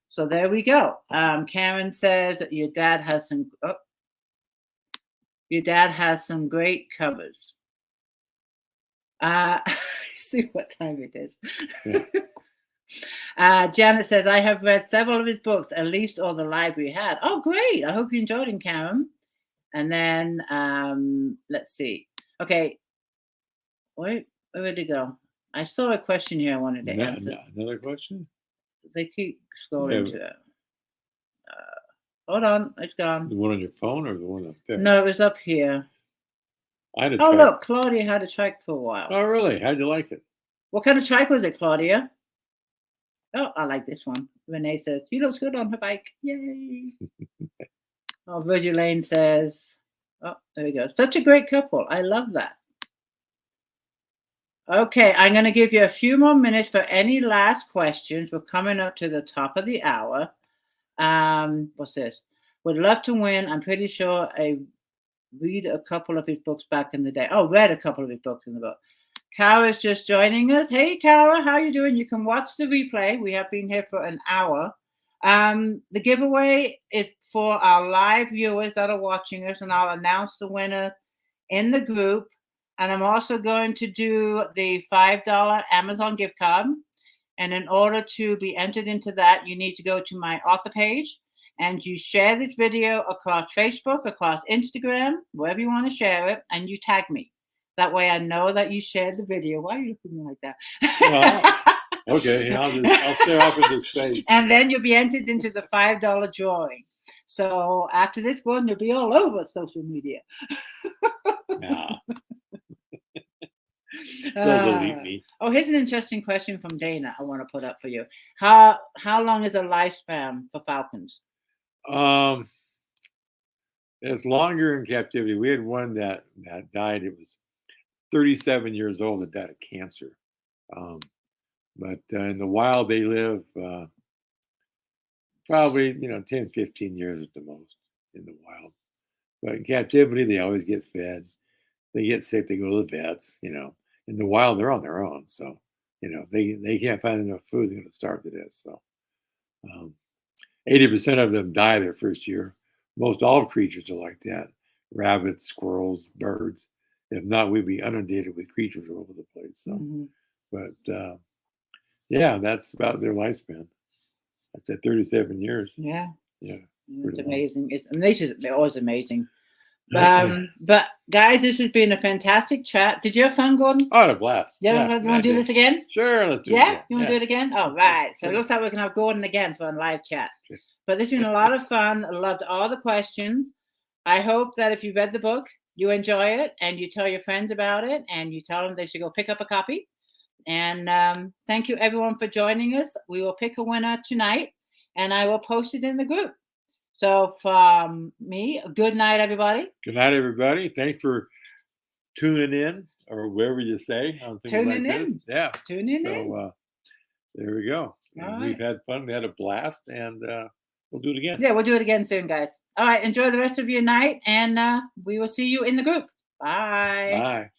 So there we go. Karen says your dad has some. Oh, your dad has some great covers. See what time it is. Yeah. Janet says, I have read several of his books, at least all the library had. Oh, great. I hope you enjoyed him, Karen. And then, let's see. Okay. Where did it go? I saw a question here I wanted to answer. Another question? They keep scrolling to it. Hold on. It's gone. The one on your phone or the one up there? No, it was up here. Oh, look. Claudia had a trike for a while. Oh, really? How'd you like it? What kind of trike was it, Claudia? Oh, I like this one. Renee says, she looks good on her bike. Yay. Oh, Virgil Lane says, oh, there we go. Such a great couple. I love that. Okay, I'm going to give you a few more minutes for any last questions. We're coming up to the top of the hour. What's this? Would love to win. I'm pretty sure I read a couple of his books back in the day. Oh, read a couple of his books in the book. Kara's just joining us. Hey, Kara, how you doing? You can watch the replay. We have been here for an hour. The giveaway is for our live viewers that are watching us, and I'll announce the winner in the group. And I'm also going to do the $5 Amazon gift card. And in order to be entered into that, you need to go to my author page and you share this video across Facebook, across Instagram, wherever you want to share it, and you tag me. That way I know that you shared the video. Why are you looking at me like that? Well, okay, I'll stay off of this page. And then you'll be entered into the $5 drawing. So after this one, you'll be all over social media. Nah. They'll delete me. Oh, here's an interesting question from Dana I want to put up for you. How long is a lifespan for falcons? It's longer in captivity. We had one that died. It was 37 years old and died of cancer. But in the wild, they live probably 10, 15 years at the most in the wild. But in captivity, they always get fed. They get sick, they go to the vets. In the wild, they're on their own. So, they can't find enough food, they're going to starve to death. So 80% of them die their first year. Most all creatures are like that. Rabbits, squirrels, birds. If not, we'd be inundated with creatures all over the place. So, But yeah, that's about their lifespan. That's at 37 years. Yeah. Yeah. It's amazing. They're always amazing. But guys, this has been a fantastic chat. Did you have fun, Gordon? Oh, I had a blast. Yeah, you want to do this again? Sure, let's do it. Yeah, again. you want to do it again? All right. So it looks like we can have Gordon again for a live chat. Okay. But this has been a lot of fun. I loved all the questions. I hope that if you've read the book, you enjoy it and you tell your friends about it and you tell them they should go pick up a copy. And thank you, everyone, for joining us. We will pick a winner tonight and I will post it in the group. So from me, good night, everybody. Good night, everybody. Thanks for tuning in, or whatever you say on things Tuning like in. this. Yeah. Tune in. So there we go. All We've had fun. We had a blast, and we'll do it again. Yeah, we'll do it again soon, guys. All right, enjoy the rest of your night, and we will see you in the group. Bye. Bye.